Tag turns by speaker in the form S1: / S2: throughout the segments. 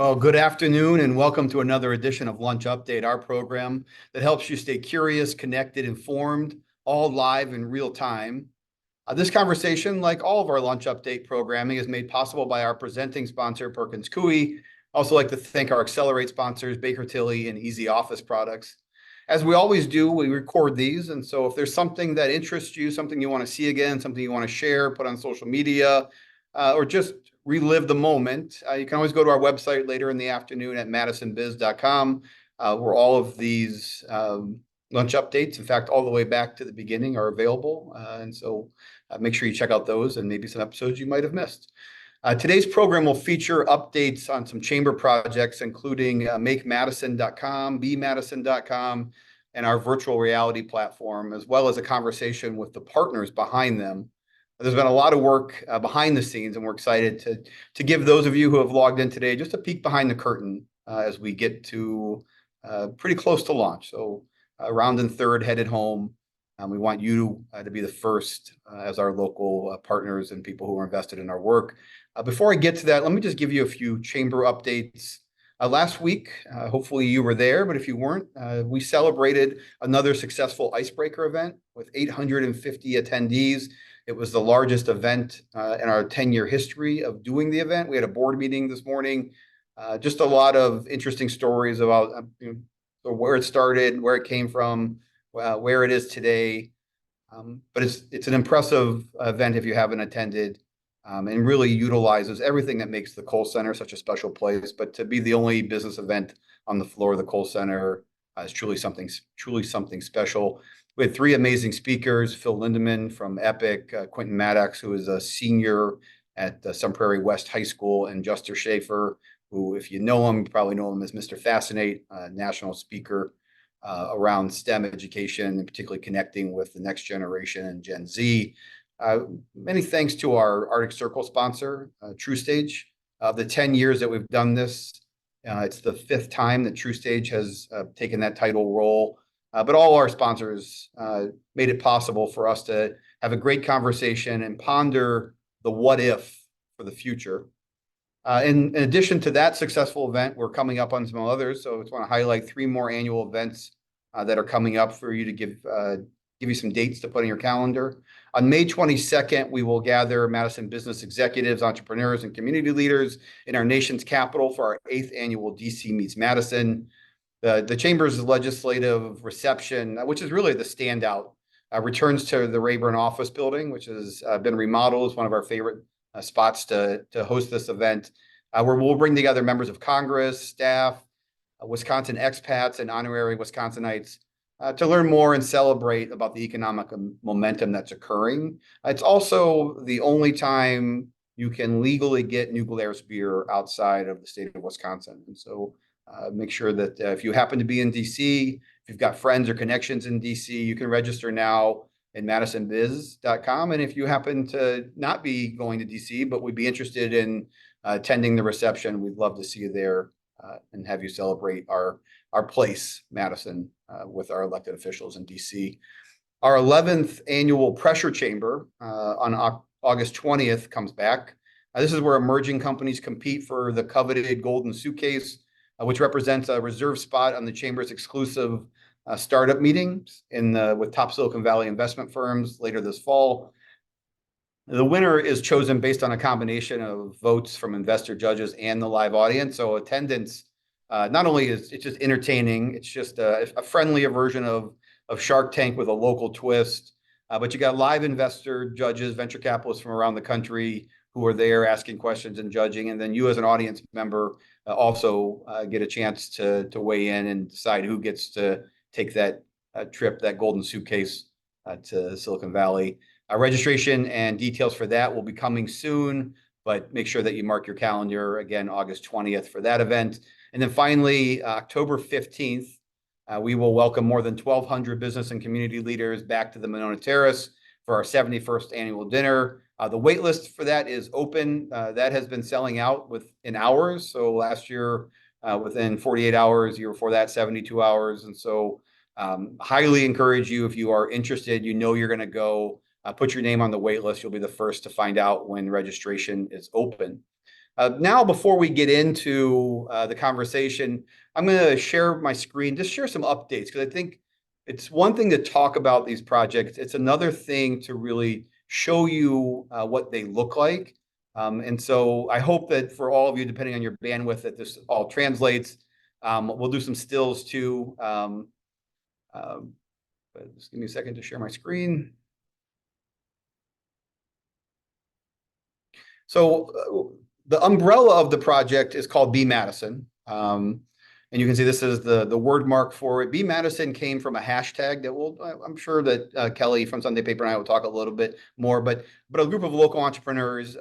S1: Well, good afternoon and welcome to another edition of Lunch Update, our program that helps you stay curious, connected, informed, all live in real time. This conversation, like all of our Lunch Update programming, is made possible by our presenting sponsor, Perkins Coie. Also like to thank our Accelerate sponsors, Baker Tilly and Easy Office Products. As we always do, we record these. And so if there's something that interests you, something you want to see again, something you want to share, put on social media, or just relive the moment, you can always go to our website later in the afternoon at madisonbiz.com, where all of these lunch updates, in fact, all the way back to the beginning, are available. And so make sure you check out those and maybe some episodes you might have missed. Today's program will feature updates on some chamber projects, including makemadison.com, bemadison.com, and our virtual reality platform, as well as a conversation with the partners behind them. There's been a lot of work behind the scenes, and we're excited to give those of you who have logged in today just a peek behind the curtain as we get to pretty close to launch. So around and third headed home. We want you to be the first as our local partners and people who are invested in our work. Before I get to that, let me just give you a few chamber updates. Last week, hopefully you were there, but if you weren't, we celebrated another successful icebreaker event with 850 attendees. It was the largest event in our 10-year history of doing the event. We had a board meeting this morning. Just a lot of interesting stories about where it started, where it came from, where it is today. But it's an impressive event if you haven't attended, and really utilizes everything that makes the Kohl Center such a special place. But to be the only business event on the floor of the Kohl Center is truly something special. We had three amazing speakers: Phil Lindeman from Epic, Quentin Maddox, who is a senior at Sun Prairie West High School, and Juster Schaefer, who, if you know him, you probably know him as Mr. Fascinate, national speaker around STEM education, and particularly connecting with the next generation and Gen Z. Many thanks to our Arctic Circle sponsor, TrueStage. The 10 years that we've done this, it's the fifth time that TrueStage has taken that title role. But all our sponsors made it possible for us to have a great conversation and ponder the what if for the future. In addition to that successful event, we're coming up on some others. So I just want to highlight three more annual events that are coming up for you to give you some dates to put in your calendar. On May 22nd, we will gather Madison business executives, entrepreneurs, and community leaders in our nation's capital for our 8th annual DC Meets Madison. The Chamber's legislative reception, which is really the standout, returns to the Rayburn office building, which has been remodeled. It's one of our favorite spots to host this event, where we'll bring together members of Congress, staff, Wisconsin expats, and honorary Wisconsinites to learn more and celebrate about the economic momentum that's occurring. It's also the only time you can legally get New Glarus beer outside of the state of Wisconsin. And so make sure that if you happen to be in DC, if you've got friends or connections in DC, you can register now in madisonbiz.com. And if you happen to not be going to DC, but would be interested in attending the reception, we'd love to see you there and have you celebrate our place, Madison, with our elected officials in DC. Our 11th annual pressure chamber on August 20th comes back. This is where emerging companies compete for the coveted golden suitcase, which represents a reserved spot on the chamber's exclusive startup meetings with top Silicon Valley investment firms later this fall. The winner is chosen based on a combination of votes from investor judges and the live audience. So attendance, not only is it just entertaining, it's just a friendlier version of Shark Tank with a local twist. But you got live investor judges, venture capitalists from around the country who are there asking questions and judging. And then you as an audience member also get a chance to weigh in and decide who gets to take that trip, that golden suitcase to Silicon Valley. Registration and details for that will be coming soon, but make sure that you mark your calendar again, August 20th for that event. And then finally, October 15th, we will welcome more than 1,200 business and community leaders back to the Monona Terrace for our 71st annual dinner. The wait list for that is open. That has been selling out within hours. So last year, within 48 hours, year before that, 72 hours. And so highly encourage you, if you are interested, you're going to go, put your name on the wait list. You'll be the first to find out when registration is open. Now, before we get into the conversation, I'm going to share my screen, just share some updates, because I think it's one thing to talk about these projects. It's another thing to really show you what they look like. And so I hope that for all of you, depending on your bandwidth, that this all translates. We'll do some stills too. But just give me a second to share my screen. So the umbrella of the project is called Be Madison. And you can see this is the word mark for it. Be Madison came from a hashtag that I'm sure that Kelly from Sunday Paper and I will talk a little bit more, but a group of local entrepreneurs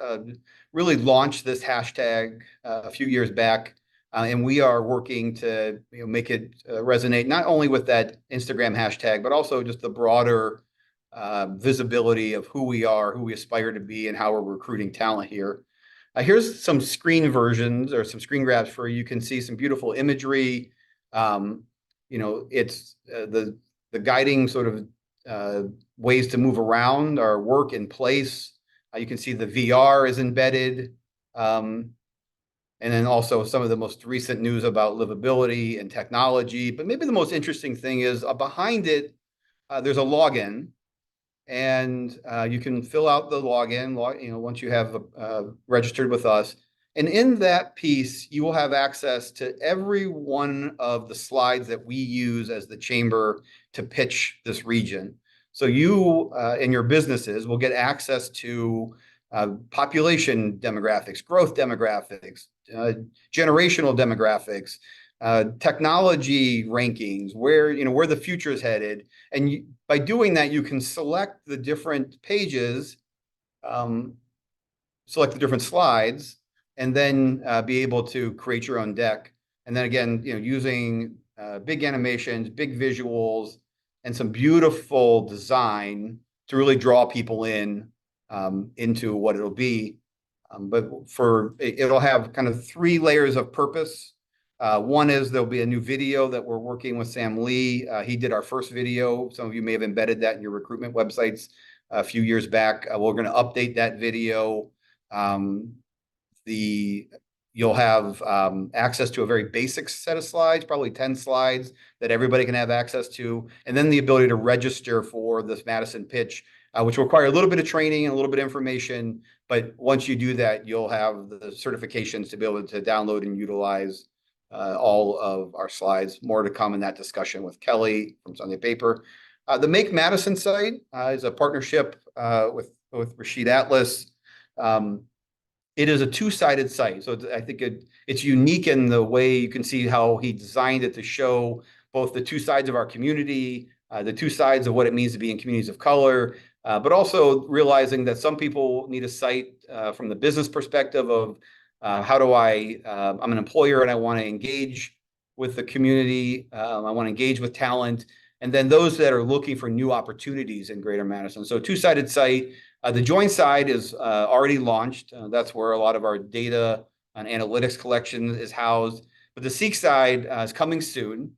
S1: really launched this hashtag a few years back. And we are working to make it resonate not only with that Instagram hashtag, but also just the broader visibility of who we are, who we aspire to be, and how we're recruiting talent here. Here's some screen versions or some screen grabs for you. You can see some beautiful imagery. It's the guiding sort of ways to move around our work in place. You can see the VR is embedded. And then also some of the most recent news about livability and technology. But maybe the most interesting thing is behind it, there's a login. And you can fill out the login, once you have registered with us. And in that piece, you will have access to every one of the slides that we use as the chamber to pitch this region. So you and your businesses will get access to population demographics, growth demographics, generational demographics, technology rankings, where the future is headed. And by doing that, you can select the different pages, select the different slides, and then be able to create your own deck. And then again, using big animations, big visuals, and some beautiful design to really draw people into what it'll be. But it'll have kind of 3 layers of purpose. One is there'll be a new video that we're working with Sam Lee. He did our first video. Some of you may have embedded that in your recruitment websites a few years back. We're going to update that video. You'll have access to a very basic set of slides, probably 10 slides that everybody can have access to, and then the ability to register for this Madison pitch, which will require a little bit of training and a little bit of information. But once you do that, you'll have the certifications to be able to download and utilize all of our slides. More to come in that discussion with Kelly from Sunday Paper. The Make Madison site is a partnership with Rasheid Atlas. It is a 2-sided site, so I think it's unique in the way you can see how he designed it to show both the 2 sides of our community, the 2 sides of what it means to be in communities of color, but also realizing that some people need a site from the business perspective of how do I'm an employer and I want to engage with the community. I want to engage with talent. And then those that are looking for new opportunities in Greater Madison. So 2-sided site. The join side is already launched. That's where a lot of our data and analytics collection is housed. But the Seek side is coming soon.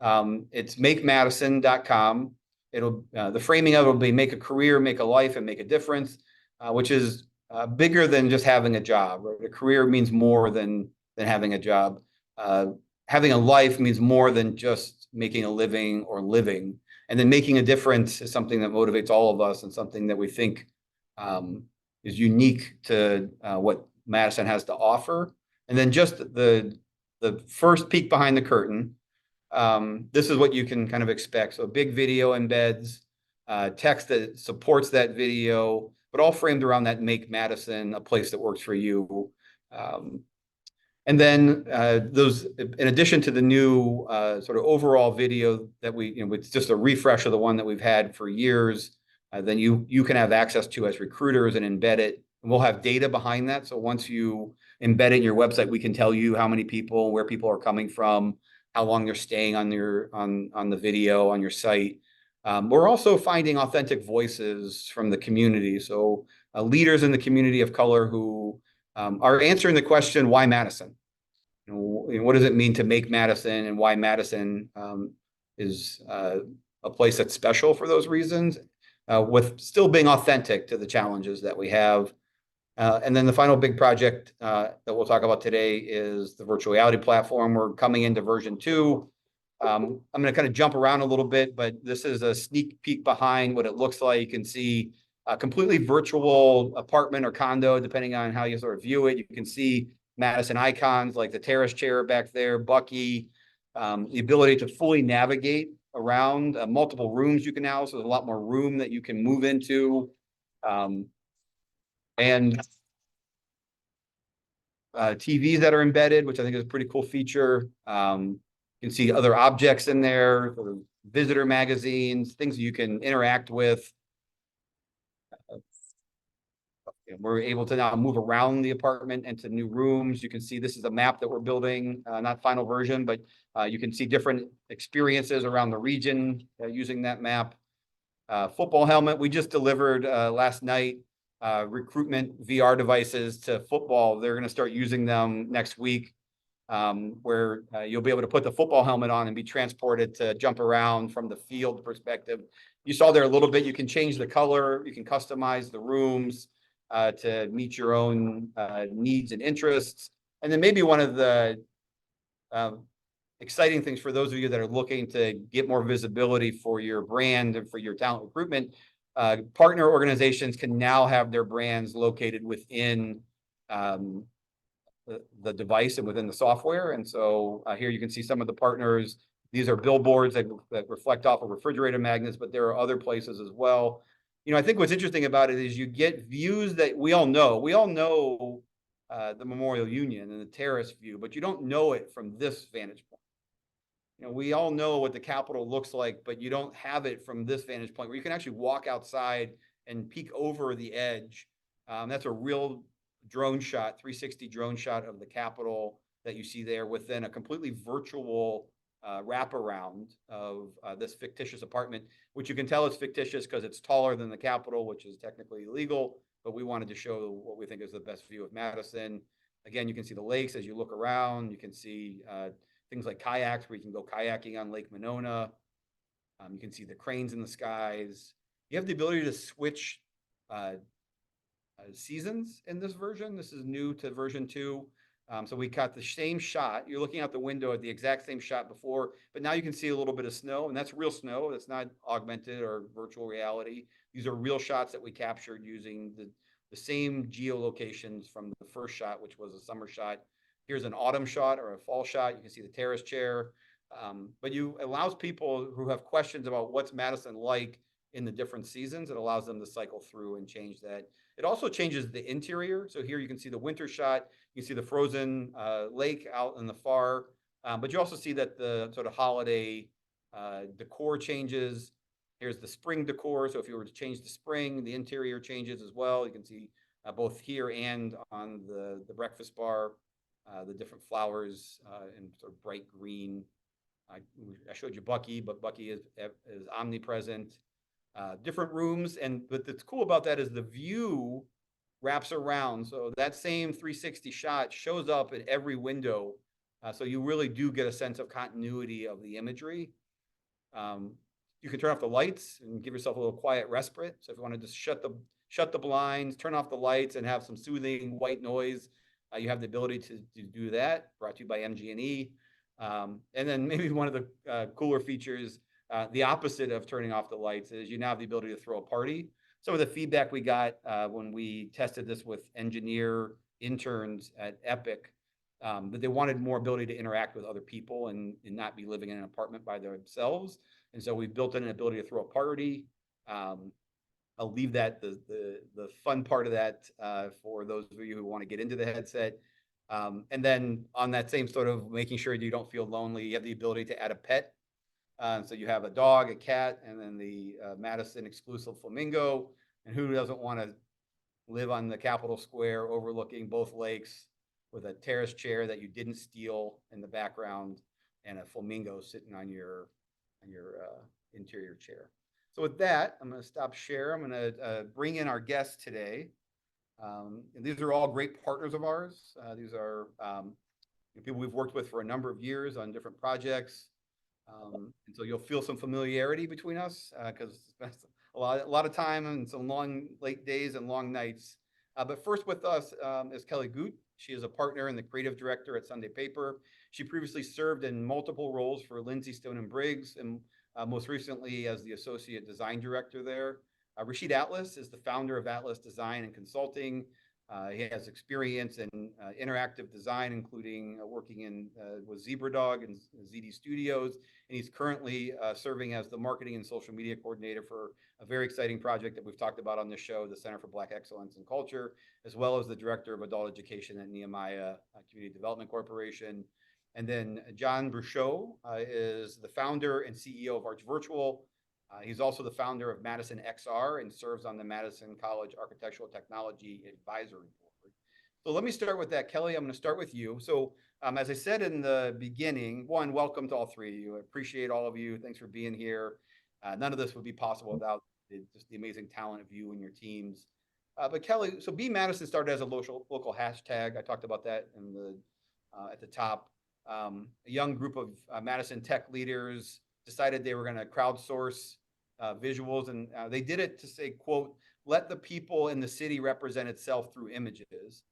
S1: It's makemadison.com. The framing of it will be make a career, make a life, and make a difference, which is bigger than just having a job. Right? A career means more than having a job. Having a life means more than just making a living or living. And then making a difference is something that motivates all of us and something that we think is unique to what Madison has to offer. And then just the first peek behind the curtain. This is what you can kind of expect. So big video embeds, text that supports that video, but all framed around that Make Madison a place that works for you. And then in addition to the new sort of overall video that it's just a refresh of the one that we've had for years, then you can have access to as recruiters and embed it. And we'll have data behind that. So once you embed it in your website, we can tell you how many people, where people are coming from, how long they're staying on the video on your site. We're also finding authentic voices from the community. So leaders in the community of color who are answering the question, why Madison? What does it mean to make Madison, and why Madison is a place that's special for those reasons, with still being authentic to the challenges that we have. And then the final big project that we'll talk about today is the virtual reality platform. We're coming into version 2. I'm going to kind of jump around a little bit, but this is a sneak peek behind what it looks like. You can see a completely virtual apartment or condo, depending on how you sort of view it. You can see Madison icons like the terrace chair back there, Bucky, the ability to fully navigate around multiple rooms you can now. So there's a lot more room that you can move into. And TVs that are embedded, which I think is a pretty cool feature. You can see other objects in there, sort of visitor magazines, things you can interact with. We're able to now move around the apartment into new rooms. You can see this is a map that we're building, not final version, but you can see different experiences around the region using that map. Football helmet, we just delivered last night recruitment VR devices to football. They're going to start using them next week, where you'll be able to put the football helmet on and be transported to jump around from the field perspective. You saw there a little bit, you can change the color, you can customize the rooms to meet your own needs and interests. And then maybe one of the exciting things for those of you that are looking to get more visibility for your brand and for your talent recruitment, partner organizations can now have their brands located within the device and within the software. And so here you can see some of the partners. These are billboards that reflect off of refrigerator magnets, but there are other places as well. You know, I think what's interesting about it is you get views that we all know. We all know the Memorial Union and the terrace view, but you don't know it from this vantage point. You know, we all know what the Capitol looks like, but you don't have it from this vantage point where you can actually walk outside and peek over the edge. That's a real drone shot, 360 drone shot of the Capitol that you see there within a completely virtual wraparound of this fictitious apartment, which you can tell is fictitious because it's taller than the Capitol, which is technically illegal, but we wanted to show what we think is the best view of Madison. Again, you can see the lakes as you look around. You can see things like kayaks where you can go kayaking on Lake Monona. You can see the cranes in the skies. You have the ability to switch seasons in this version. This is new to version 2. So we got the same shot. You're looking out the window at the exact same shot before, but now you can see a little bit of snow, and that's real snow. That's not augmented or virtual reality. These are real shots that we captured using the same geolocations from the first shot, which was a summer shot. Here's an autumn shot or a fall shot. You can see the terrace chair. But it allows people who have questions about what's Madison like in the different seasons. It allows them to cycle through and change that. It also changes the interior. So here you can see the winter shot. You can see the frozen lake out in the far. But you also see that the sort of holiday decor changes. Here's the spring decor. So if you were to change the spring, the interior changes as well. You can see both here and on the breakfast bar, the different flowers in sort of bright green. I showed you Bucky, but Bucky is omnipresent. Different rooms, and but what's cool about that is the view wraps around. So that same 360 shot shows up at every window. So you really do get a sense of continuity of the imagery. You can turn off the lights and give yourself a little quiet respite. So if you want to just shut the blinds, turn off the lights, and have some soothing white noise, you have the ability to do that. Brought to you by MG&E. And then maybe one of the cooler features, the opposite of turning off the lights, is you now have the ability to throw a party. Some of the feedback we got when we tested this with engineer interns at Epic, that they wanted more ability to interact with other people and not be living in an apartment by themselves. And so we built in an ability to throw a party. I'll leave that the fun part of that for those of you who want to get into the headset. And then on that same sort of making sure you don't feel lonely, you have the ability to add a pet. So you have a dog, a cat, and then the Madison exclusive flamingo. And who doesn't want to live on the Capitol Square overlooking both lakes with a terrace chair that you didn't steal in the background and a flamingo sitting on your interior chair. So with that, I'm going to stop share. I'm going to bring in our guests today. And these are all great partners of ours. These are people we've worked with for a number of years on different projects. And so you'll feel some familiarity between us because a lot of time and some long late days and long nights But first with us is Kelly Gutt. She is a partner and the creative director at Sunday Paper. She previously served in multiple roles for Lindsay Stone and Briggs, and most recently as the associate design director there. Rasheid Atlas is the founder of Atlas Design and Consulting. He has experience in interactive design, including working with Zebra Dog and ZD Studios, and he's currently serving as the marketing and social media coordinator for a very exciting project that we've talked about on this show, the Center for Black Excellence and Culture, as well as the director of adult education at Nehemiah Community Development Corporation. And then Jon Brouchoud is the founder and CEO of Arch Virtual. He's also the founder of Madison XR and serves on the Madison College Architectural Technology Advisory Board. So let me start with that. Kelly, I'm going to start with you. So as I said in the beginning, one, welcome to all three of you. I appreciate all of you. Thanks for being here. None of this would be possible without just the amazing talent of you and your teams. But Kelly, so Be Madison started as a local hashtag. I talked about that in the at the top. A young group of Madison tech leaders decided they were going to crowdsource visuals, and they did it to say, quote, let the people in the city represent itself through images.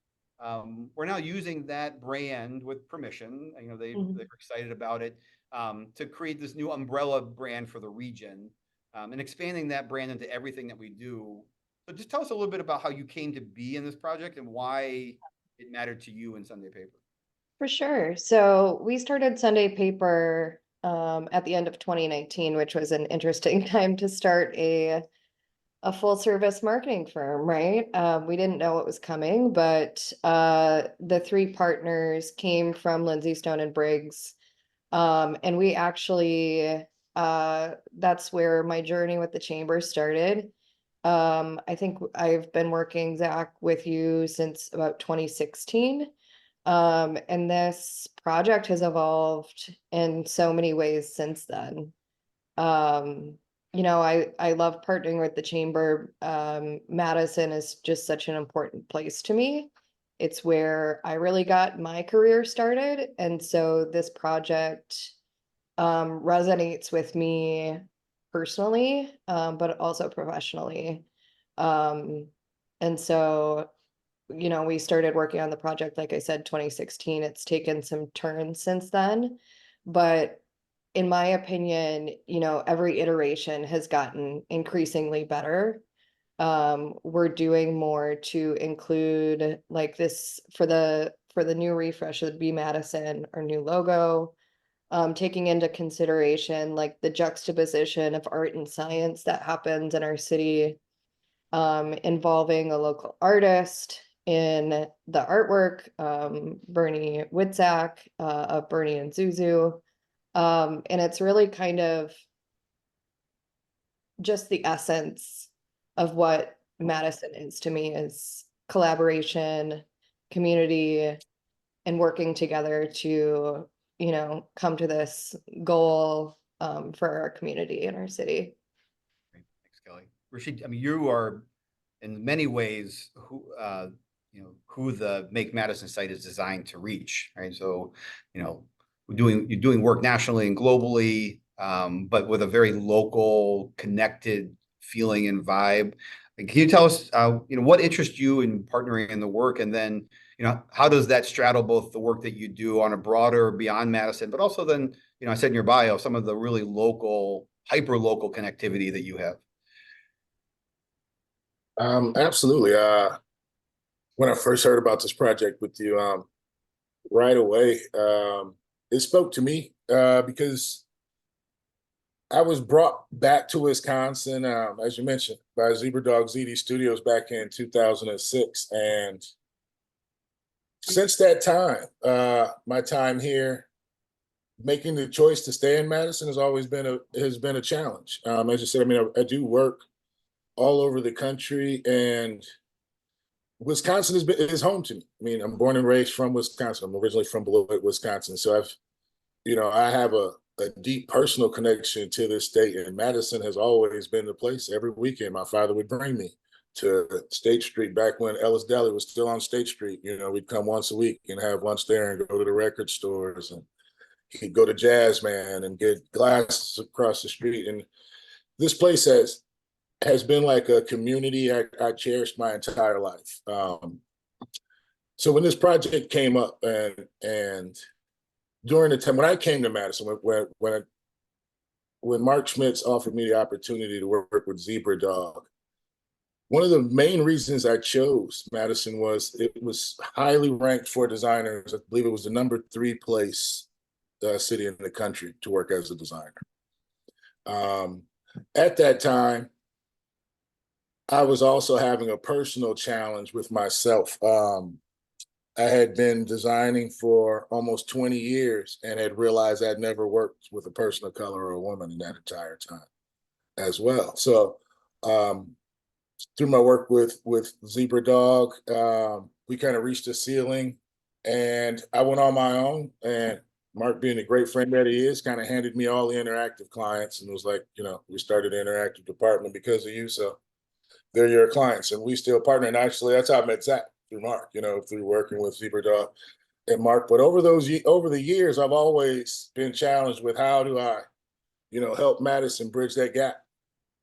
S1: We're now using that brand with permission. You know, they're excited about it, to create this new umbrella brand for the region, and expanding that brand into everything that we do. So just tell us a little bit about how you came to be in this project and why it mattered to you in Sunday Paper.
S2: For sure. So we started Sunday Paper at the end of 2019, which was an interesting time to start a full service marketing firm, right? We didn't know what was coming, but the three partners came from Lindsay Stone and Briggs. And we actually, that's where my journey with the chamber started. I think I've been working, Zach, with you since about 2016. And this project has evolved in so many ways since then. I love partnering with the chamber. Madison is just such an important place to me. It's where I really got my career started. And so this project resonates with me personally, but also professionally. And so we started working on the project, like I said, 2016. It's taken some turns since then, but in my opinion, every iteration has gotten increasingly better. We're doing more to include like this for the new refresh of Be Madison, our new logo, taking into consideration like the juxtaposition of art and science that happens in our city, involving a local artist in the artwork, Bernie Witzak, of Bernie and Zuzu. And it's really kind of just the essence of what Madison is to me, is collaboration, community, and working together to, come to this goal for our community and our city.
S1: Great. Thanks, Kelly. Rasheid, I mean, you are in many ways who the Make Madison site is designed to reach, right? So, you're doing work nationally and globally, but with a very local, connected feeling and vibe. Can you tell us, what interests you in partnering in the work, and then, how does that straddle both the work that you do on a broader beyond Madison, but also then, I said in your bio, some of the really local, hyper local connectivity that you have.
S3: Absolutely. When I first heard about this project with you, right away, it spoke to me because I was brought back to Wisconsin, as you mentioned, by Zebra Dog ZD Studios back in 2006. And since that time, my time here, making the choice to stay in Madison has always been a challenge. As you said, I mean, I do work all over the country, and Wisconsin is home to me. I mean, I'm born and raised from Wisconsin. I'm originally from Beloit, Wisconsin. So I have a deep personal connection to this state, and Madison has always been the place. Every weekend, my father would bring me to State Street back when Ellis Deli was still on State Street. We'd come once a week and have lunch there and go to the record stores, and he'd go to Jazz Man and get glasses across the street. And this place has has been like a community I cherished my entire life. So when this project came up, and during the time when I came to Madison, when Mark Schmitz offered me the opportunity to work with Zebra Dog, one of the main reasons I chose Madison was it was highly ranked for designers. I believe it was the #3 place city in the country to work as a designer. Um, at that time, I was also having a personal challenge with myself. I had been designing for almost 20 years and had realized I'd never worked with a person of color or a woman in that entire time as well. So um, through my work with Zebra Dog, we kind of reached a ceiling, and I went on my own. And Mark, being a great friend that he is, kind of handed me all the interactive clients and was like, we started an interactive department because of you. So they're your clients, and we still partner. And actually, that's how I met Zach, through Mark. Through working with Zebra Dog and Mark. But over the years, I've always been challenged with how do I, help Madison bridge that gap,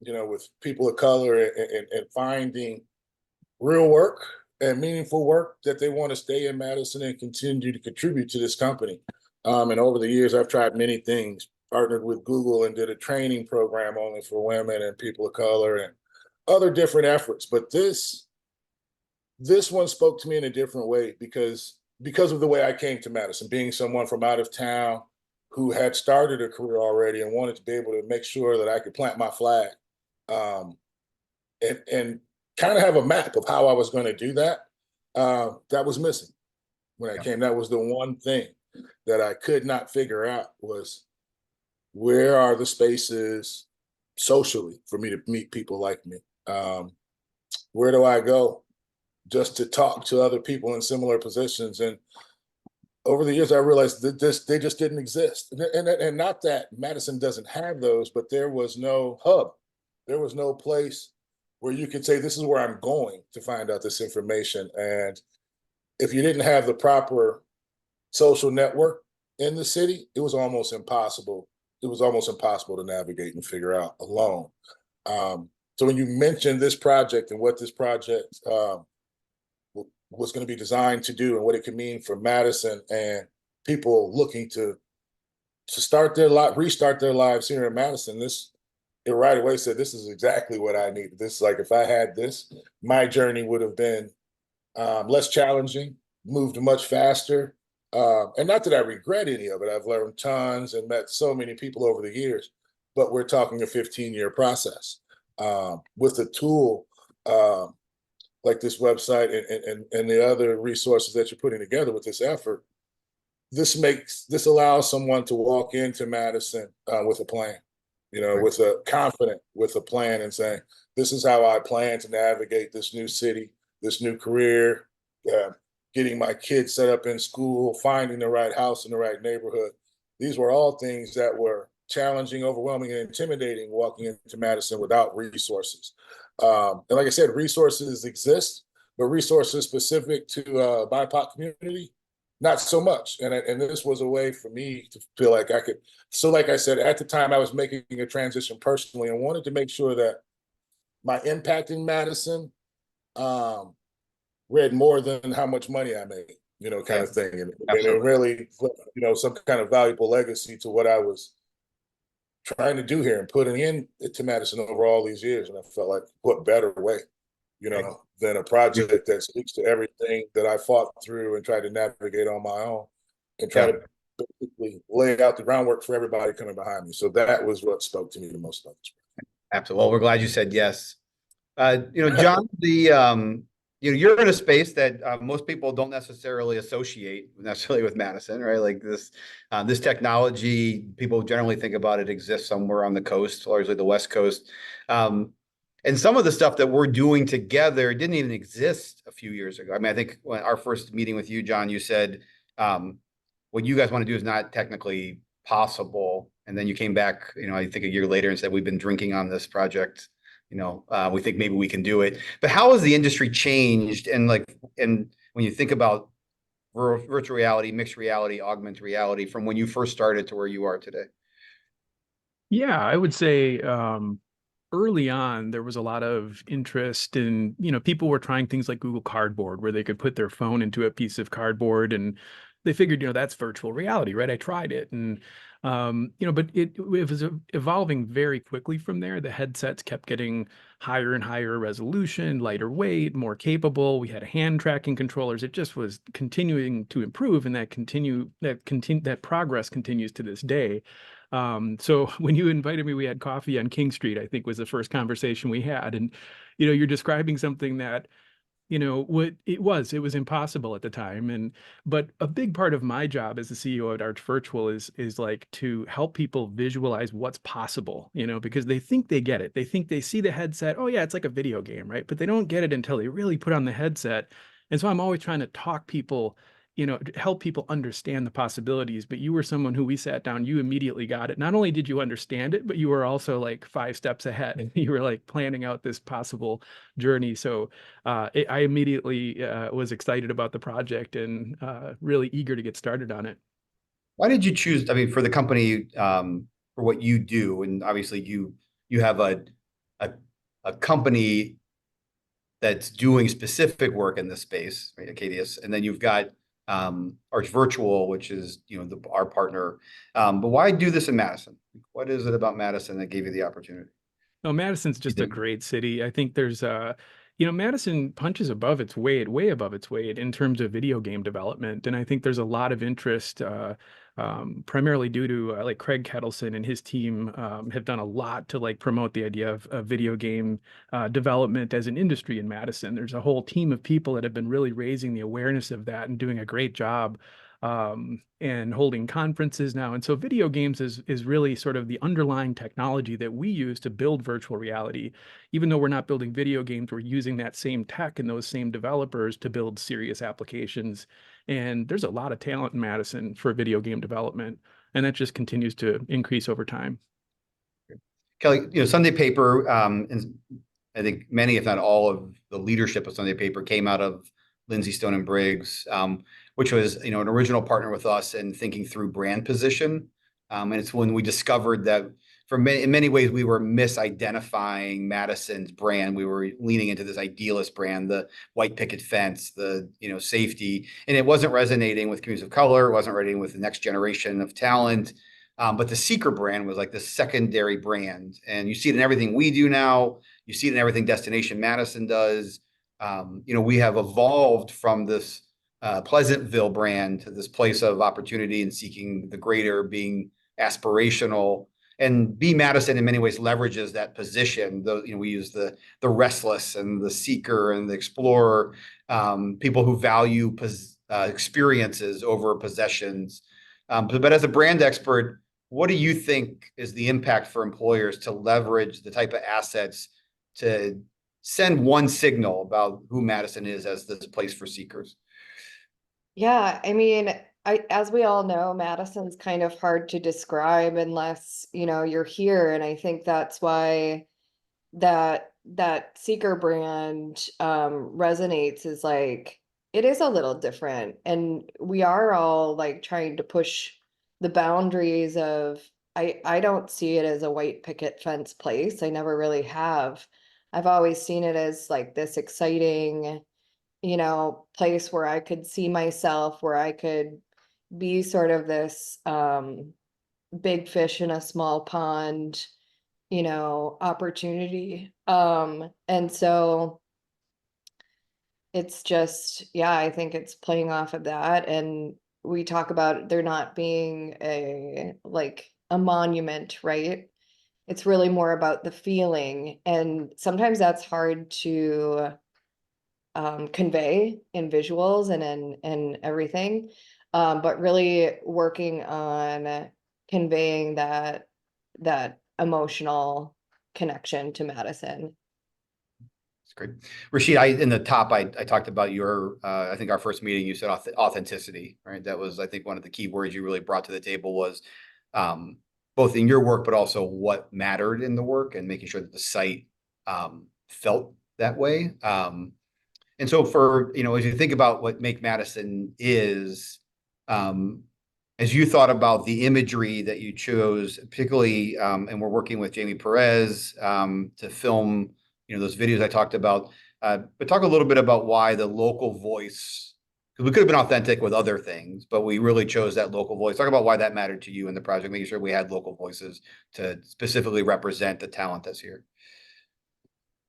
S3: with people of color, and finding real work and meaningful work that they want to stay in Madison and continue to contribute to this company. And over the years, I've tried many things, partnered with Google and did a training program only for women and people of color and other different efforts. But this one spoke to me in a different way because of the way I came to Madison, being someone from out of town who had started a career already and wanted to be able to make sure that I could plant my flag, um, and kind of have a map of how I was going to do that. That was missing when I came. That was the one thing that I could not figure out was where are the spaces socially for me to meet people like me? Where do I go just to talk to other people in similar positions? And over the years, I realized that they just didn't exist. And not that Madison doesn't have those, but there was no hub. There was no place where you could say, this is where I'm going to find out this information. And if you didn't have the proper social network in the city, it was almost impossible. It was almost impossible to navigate and figure out alone. So when you mentioned this project and what this project was going to be designed to do and what it could mean for Madison and people looking to restart their lives here in Madison, it right away said, this is exactly what I needed. This, like, if I had this, my journey would have been less challenging, moved much faster. And not that I regret any of it. I've learned tons and met so many people over the years, but we're talking a 15-year process with a tool like this website and the other resources that you're putting together with this effort. This allows someone to walk into Madison with a plan, with a confident, with a plan, and saying, this is how I plan to navigate this new city, this new career, getting my kids set up in school, finding the right house in the right neighborhood. These were all things that were challenging, overwhelming, and intimidating walking into Madison without resources. And like I said, resources exist, but resources specific to BIPOC community, not so much. And this was a way for me to feel like I could. So like I said, at the time I was making a transition personally and wanted to make sure that my impact in Madison read more than how much money I made, kind of thing. And it really, some kind of valuable legacy to what I was trying to do here and putting in to Madison over all these years. And I felt like, what better way, than a project that speaks to everything that I fought through and tried to navigate on my own and try to basically lay out the groundwork for everybody coming behind me. So that was what spoke to me the most about this.
S1: Absolutely. Well, we're glad you said yes. Jon, you're in a space that most people don't necessarily associate with Madison, right? Like this technology, people generally think about it exists somewhere on the coast, largely the West Coast. And some of the stuff that we're doing together didn't even exist a few years ago. I mean, I think when our first meeting with you, Jon, you said what you guys want to do is not technically possible. And then you came back, I think a year later and said, we've been drinking on this project. We think maybe we can do it. But how has the industry changed? And when you think about virtual reality, mixed reality, augmented reality, from when you first started to where you are today?
S4: Yeah, I would say early on, there was a lot of interest in, people were trying things like Google Cardboard, where they could put their phone into a piece of cardboard, and they figured, that's virtual reality, right? I tried it, and but it was evolving very quickly from there. The headsets kept getting higher and higher resolution, lighter weight, more capable. We had hand tracking controllers. It just was continuing to improve, and that progress continues to this day. So when you invited me, we had coffee on King Street, I think was the first conversation we had. And, you're describing something that, what it was impossible at the time. But a big part of my job as the CEO at Arch Virtual is like to help people visualize what's possible, because they think they get it. They think they see the headset. Oh yeah, it's like a video game, right? But they don't get it until they really put on the headset. And so I'm always trying to talk people, help people understand the possibilities. But you were someone who we sat down, you immediately got it. Not only did you understand it, but you were also like 5 steps ahead. You were like planning out this possible journey. So I immediately was excited about the project and really eager to get started on it.
S1: Why did you choose, I mean, for the company, for what you do, and obviously you have a, a company that's doing specific work in this space, right, Acadius, and then you've got Arch Virtual, which is our partner. But why do this in Madison? What is it about Madison that gave you the opportunity?
S4: No, Madison's just a great city. I think there's Madison punches above its weight, way above its weight in terms of video game development. And I think there's a lot of interest, primarily due to like Craig Kettleson and his team have done a lot to like promote the idea of video game development as an industry in Madison. There's a whole team of people that have been really raising the awareness of that and doing a great job and holding conferences now. And so video games is really sort of the underlying technology that we use to build virtual reality. Even though we're not building video games, we're using that same tech and those same developers to build serious applications. And there's a lot of talent in Madison for video game development, and that just continues to increase over time.
S1: Kelly, Sunday Paper, and I think many, if not all, of the leadership of Sunday Paper came out of Lindsay Stone and Briggs, which was an original partner with us in thinking through brand position. And it's when we discovered that in many ways we were misidentifying Madison's brand. We were leaning into this idealist brand, the white picket fence, the safety, and it wasn't resonating with communities of color. It wasn't resonating with the next generation of talent. But the Seeker brand was like the secondary brand, and you see it in everything we do now. You see it in everything Destination Madison does. We have evolved from this Pleasantville brand to this place of opportunity and seeking the greater, being aspirational. And B Madison in many ways leverages that position. We use the restless and the seeker and the explorer, people who value experiences over possessions. But as a brand expert, what do you think is the impact for employers to leverage the type of assets to send one signal about who Madison is as this place for seekers?
S2: Yeah, I mean, as we all know, Madison's kind of hard to describe unless, you're here. And I think that's why that Seeker brand resonates, is like, it is a little different. And we are all like trying to push the boundaries of, I don't see it as a white picket fence place. I never really have. I've always seen it as like this exciting, place where I could see myself, where I could be sort of this big fish in a small pond, opportunity. And so it's just, yeah, I think it's playing off of that. And we talk about there not being a monument, right? It's really more about the feeling. And sometimes that's hard to convey in visuals and in everything. But really working on conveying that emotional connection to Madison.
S1: That's great. Rasheid, in the top, I talked about your, I think our first meeting, you said authenticity, right? That was, I think, one of the key words you really brought to the table was both in your work, but also what mattered in the work and making sure that the site felt that way. And so for, as you think about what Make Madison is, as you thought about the imagery that you chose, particularly, and we're working with Jamie Perez to film, those videos I talked about. But talk a little bit about why the local voice, because we could have been authentic with other things, but we really chose that local voice. Talk about why that mattered to you in the project, making sure we had local voices to specifically represent the talent that's here.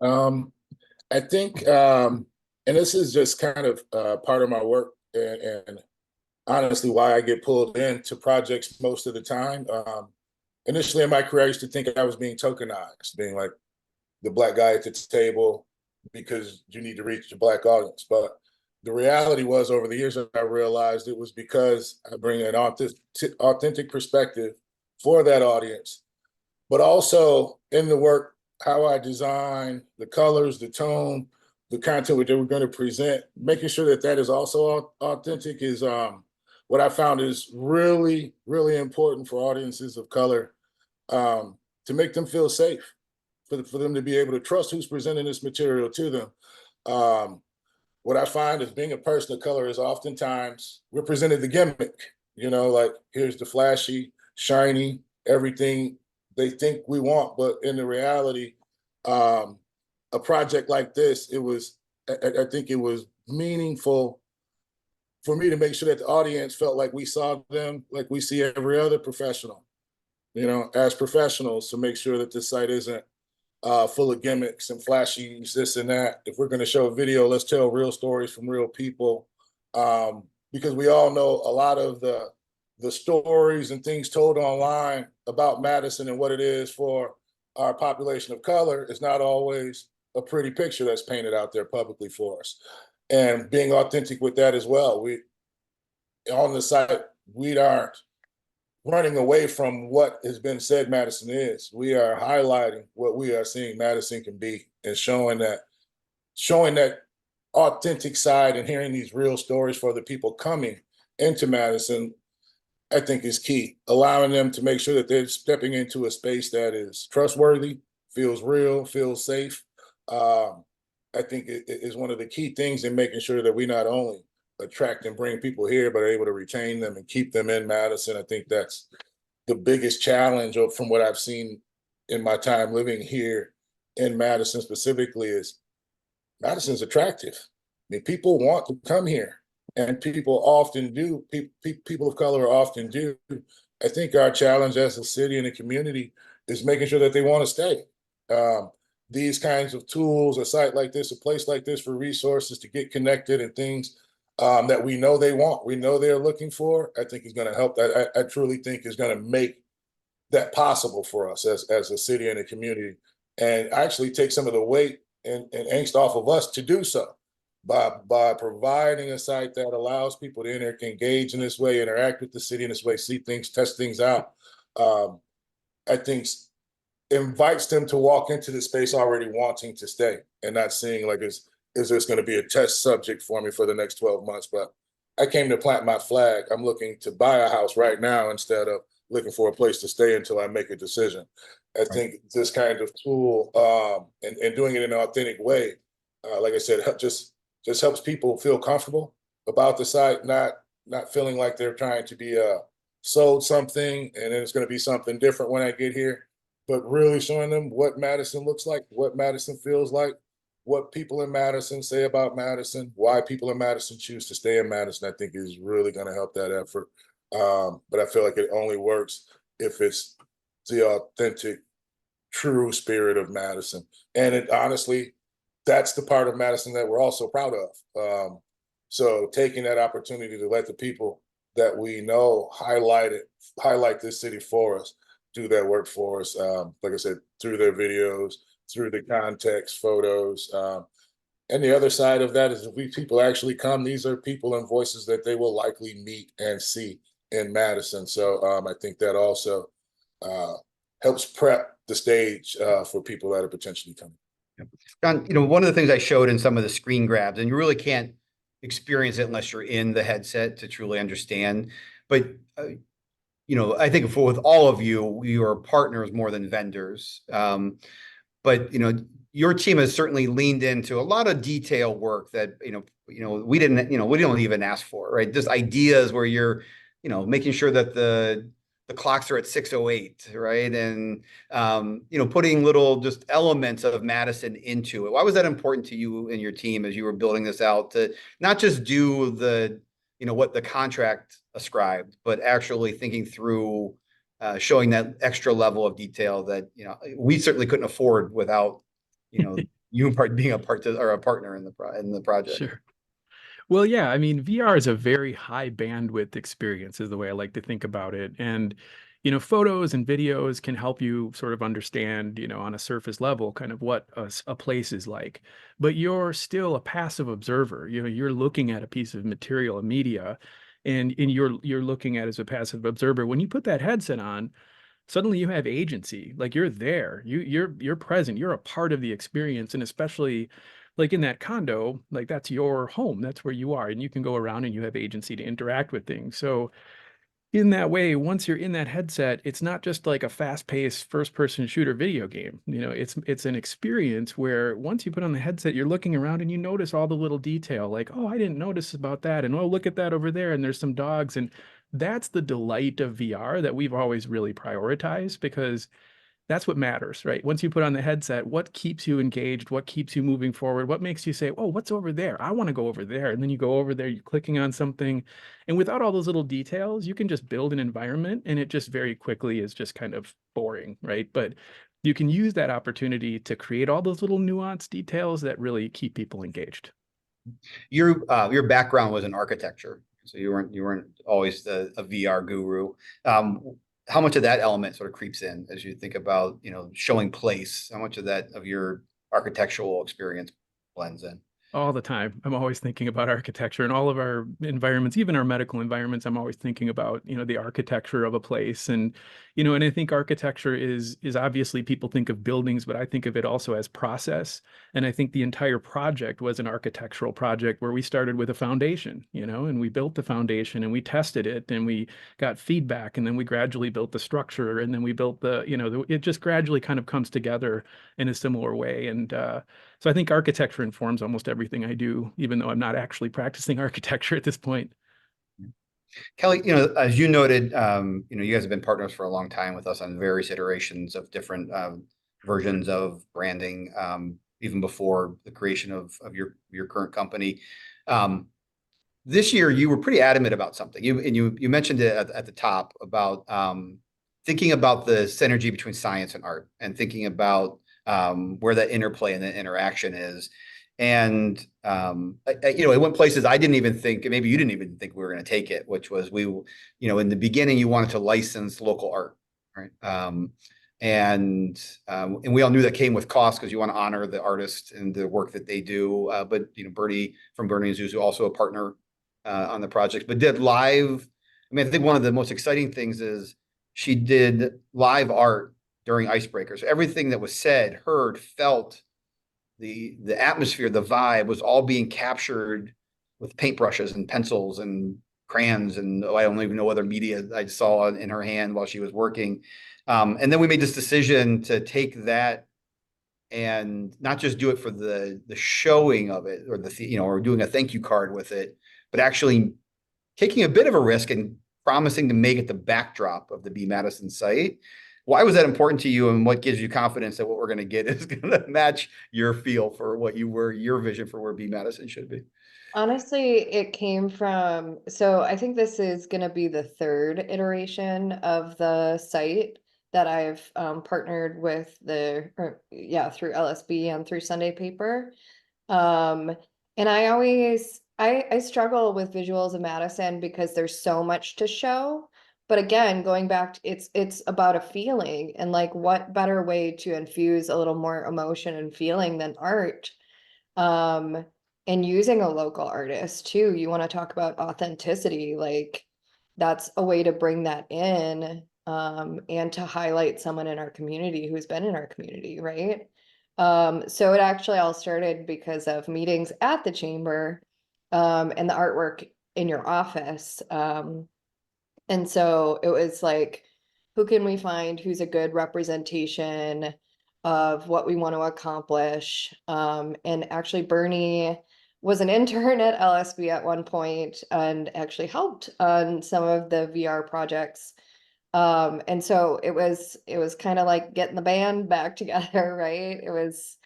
S3: I think, and this is just kind of part of my work, and honestly why I get pulled into projects most of the time. Initially in my career, I used to think I was being tokenized, being like the black guy at the table because you need to reach the black audience. But the reality was, over the years, I realized it was because I bring an authentic perspective for that audience, but also in the work, how I design the colors, the tone, the content that we're going to present, making sure that that is also authentic is what I found is really, really important for audiences of color, to make them feel safe, for them to be able to trust who's presenting this material to them. What I find is being a person of color is oftentimes we're presented the gimmick, like here's the flashy, shiny, everything they think we want. But in the reality, a project like this, I think it was meaningful for me to make sure that the audience felt like we saw them like we see every other professional, as professionals, to make sure that this site isn't full of gimmicks and flashies, this and that. If we're going to show a video, let's tell real stories from real people, because we all know a lot of the stories and things told online about Madison and what it is for our population of color is not always a pretty picture that's painted out there publicly for us. And being authentic with that as well. We on the site, we aren't running away from what has been said Madison is. We are highlighting what we are seeing Madison can be, and showing that authentic side and hearing these real stories for the people coming into Madison, I think is key. Allowing them to make sure that they're stepping into a space that is trustworthy, feels real, feels safe. I think it is one of the key things in making sure that we not only attract and bring people here, but are able to retain them and keep them in Madison. I think that's the biggest challenge from what I've seen in my time living here in Madison specifically is Madison's attractive. I mean, people want to come here, and people often do. People of color often do. I think our challenge as a city and a community is making sure that they want to stay. These kinds of tools, a site like this, a place like this for resources to get connected and things that we know they want, we know they're looking for, I think is going to help. That I truly think is going to make that possible for us as a city and a community, and actually take some of the weight and angst off of us to do so by providing a site that allows people to engage in this way, interact with the city in this way, see things, test things out. I think invites them to walk into the space already wanting to stay and not seeing like, is this going to be a test subject for me for the next 12 months? But I came to plant my flag. I'm looking to buy a house right now instead of looking for a place to stay until I make a decision. I think this kind of tool and doing it in an authentic way, like I said, just helps people feel comfortable about the site, not feeling like they're trying to be sold something and then it's going to be something different when I get here, but really showing them what Madison looks like, what Madison feels like, what people in Madison say about Madison, why people in Madison choose to stay in Madison, I think is really going to help that effort. But I feel like it only works if it's the authentic, true spirit of Madison. And it honestly, that's the part of Madison that we're also proud of. So taking that opportunity to let the people that we know highlight this city for us, do that work for us. Like I said, through their videos, through the context, photos. And the other side of that is if people actually come, these are people and voices that they will likely meet and see in Madison. So I think that also helps prep the stage for people that are potentially coming.
S1: John, one of the things I showed in some of the screen grabs, and you really can't experience it unless you're in the headset to truly understand. But I think with all of you, you are partners more than vendors. But your team has certainly leaned into a lot of detail work that we didn't even ask for, right? Just ideas where you're making sure that the clocks are at 6:08, right? And, putting little just elements of Madison into it. Why was that important to you and your team as you were building this out, to not just do what the contract ascribed, but actually thinking through, showing that extra level of detail that, we certainly couldn't afford without, you being a partner in the project.
S4: Sure. Well, yeah, I mean, VR is a very high bandwidth experience, is the way I like to think about it. And, photos and videos can help you sort of understand, on a surface level, kind of what a place is like. But you're still a passive observer. You're looking at a piece of material, a media, and you're looking at it as a passive observer. When you put that headset on, suddenly you have agency. Like, you're there, you're present, you're a part of the experience. And especially like in that condo, like that's your home, that's where you are, and you can go around and you have agency to interact with things. So in that way, once you're in that headset, it's not just like a fast-paced first-person shooter video game. It's an experience where once you put on the headset, you're looking around and you notice all the little detail, like, oh, I didn't notice about that, and oh, look at that over there, and there's some dogs. And that's the delight of VR that we've always really prioritized, because that's what matters, right? Once you put on the headset, what keeps you engaged? What keeps you moving forward? What makes you say, oh, what's over there? I want to go over there. And then you go over there, you're clicking on something. And without all those little details, you can just build an environment, and it just very quickly is just kind of boring, right? But you can use that opportunity to create all those little nuanced details that really keep people engaged.
S1: Your background was in architecture, so you weren't always a VR guru. How much of that element sort of creeps in as you think about, showing place? How much of your architectural experience blends in?
S4: All the time. I'm always thinking about architecture and all of our environments, even our medical environments. I'm always thinking about, the architecture of a place. And I think architecture is obviously, people think of buildings, but I think of it also as process. And I think the entire project was an architectural project where we started with a foundation, and we built the foundation and we tested it and we got feedback, and then we gradually built the structure, and then we built it just gradually kind of comes together in a similar way. And so I think architecture informs almost everything I do, even though I'm not actually practicing architecture at this point.
S1: Kelly, as you noted, you guys have been partners for a long time with us on various iterations of different versions of branding, even before the creation of your current company. This year, you were pretty adamant about something. You mentioned it at the top about thinking about the synergy between science and art, and thinking about where that interplay and the interaction is. And it went places I didn't even think, maybe you didn't even think we were going to take it, which was in the beginning, you wanted to license local art, right? And we all knew that came with cost, because you want to honor the artist and the work that they do. But Bertie from Bernie and Zuzu, also a partner on the project, but did live. I mean, I think one of the most exciting things is she did live art during Icebreakers. Everything that was said, heard, felt, the atmosphere, the vibe was all being captured with paintbrushes and pencils and crayons, and I don't even know other media I saw in her hand while she was working. And then we made this decision to take that and not just do it for the showing of it, or or doing a thank you card with it, but actually taking a bit of a risk and promising to make it the backdrop of the B Madison site. Why was that important to you, and what gives you confidence that what we're going to get is going to match your feel for your vision for where B Madison should be?
S2: Honestly, it came from, so I think this is going to be the third iteration of the site that I've partnered with through LSB and through Sunday Paper. And I struggle with visuals of Madison because there's so much to show. But again, going back to, it's about a feeling, and like, what better way to infuse a little more emotion and feeling than art? And using a local artist too. You want to talk about authenticity, like that's a way to bring that in, and to highlight someone in our community who's been in our community, right? So it actually all started because of meetings at the chamber, and the artwork in your office. And so it was like, who can we find who's a good representation of what we want to accomplish? And actually, Bernie was an intern at LSB at one point and actually helped on some of the VR projects. And so it was kind of like getting the band back together, right? It was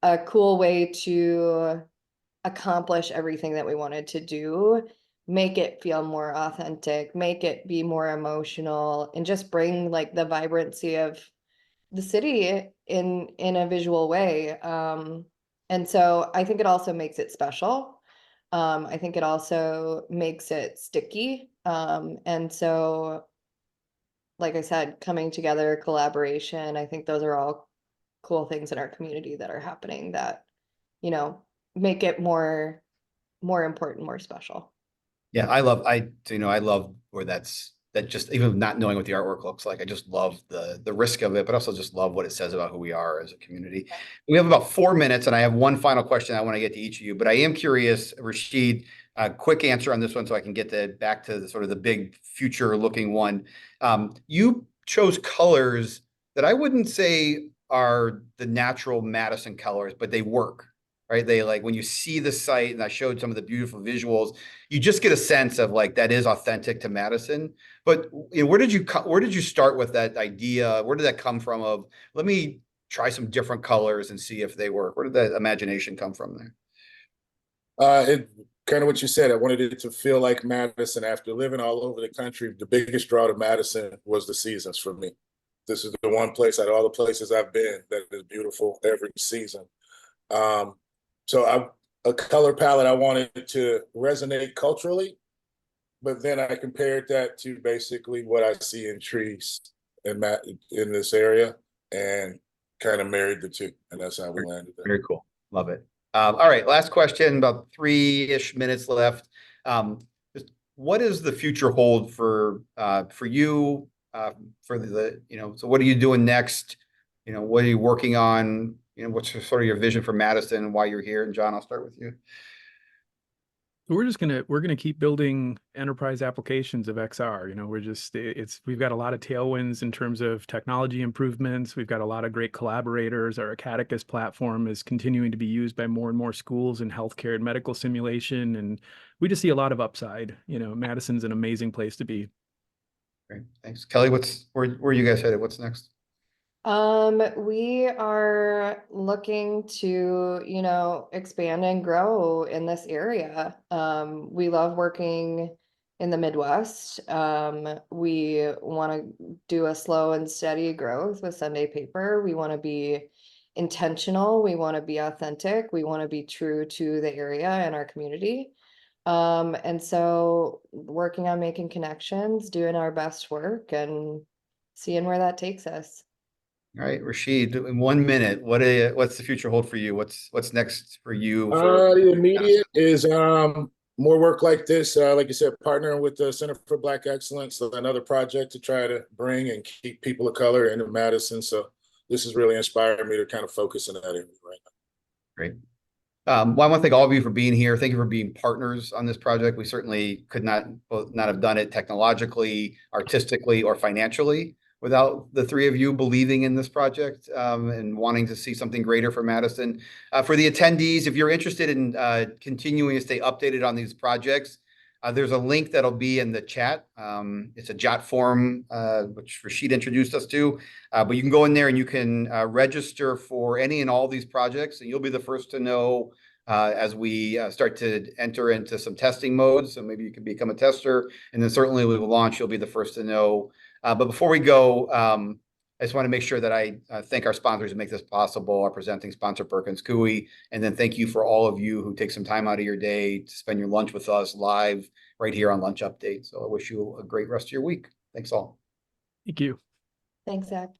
S2: a cool way to accomplish everything that we wanted to do, make it feel more authentic, make it be more emotional, and just bring like the vibrancy of the city in a visual way. And so I think it also makes it special. I think it also makes it sticky. And so, like I said, coming together, collaboration, I think those are all cool things in our community that are happening that, you know, make it more important, more special.
S1: Yeah, I love where that just even not knowing what the artwork looks like. I just love the risk of it, but also just love what it says about who we are as a community. We have about 4 minutes, and I have one final question I want to get to each of you, but I am curious, Rasheid, a quick answer on this one so I can get back to the sort of the big future looking one. You chose colors that I wouldn't say are the natural Madison colors, but they work. Right. They like when you see the site, and I showed some of the beautiful visuals, you just get a sense of like that is authentic to Madison. But where did you start with that idea? Where did that come from of let me try some different colors and see if they work? Where did that imagination come from there?
S3: It kind of what you said. I wanted it to feel like Madison. After living all over the country, the biggest draw to Madison was the seasons for me. This is the one place out of all the places I've been that is beautiful every season. So a color palette I wanted to resonate culturally, but then I compared that to basically what I see in trees in this area and kind of married the two, and that's how we landed there.
S1: Very cool. Love it. All right, last question, about 3-ish minutes left. Just what does the future hold for you, for so what are you doing next? What are you working on? What's sort of your vision for Madison and why you're here? And Jon, I'll start with you.
S4: We're gonna keep building enterprise applications of XR. We've got a lot of tailwinds in terms of technology improvements. We've got a lot of great collaborators. Our Acaticus platform is continuing to be used by more and more schools in healthcare and medical simulation, and we just see a lot of upside. Madison's an amazing place to be.
S1: Great, thanks, Kelly. Where are you guys headed? What's next?
S2: We are looking to, expand and grow in this area. We love working in the Midwest. We want to do a slow and steady growth with Sunday Paper. We want to be intentional. We want to be authentic. We want to be true to the area and our community. And so working on making connections, doing our best work, and seeing where that takes us.
S1: All right, Rasheid, in 1 minute, what's the future hold for you? What's next for you?
S3: The immediate is more work like this. Like you said, partnering with the Center for Black Excellence, so another project to try to bring and keep people of color into Madison. So this has really inspired me to kind of focus in that area right now.
S1: Great. Well, I want to thank all of you for being here. Thank you for being partners on this project. We certainly could not have done it technologically, artistically, or financially without the three of you believing in this project and wanting to see something greater for Madison. For the attendees, if you're interested in continuing to stay updated on these projects, there's a link that'll be in the chat. It's a jot form, which Rasheid introduced us to, but you can go in there and you can register for any and all these projects, and you'll be the first to know as we start to enter into some testing modes. So maybe you can become a tester, and then certainly we will launch. You'll be the first to know. But before we go, I just want to make sure that I thank our sponsors who make this possible, our presenting sponsor, Perkins Coie, and then thank you for all of you who take some time out of your day to spend your lunch with us live right here on Lunch Update. So I wish you a great rest of your week. Thanks all.
S4: Thank you.
S2: Thanks, Zach.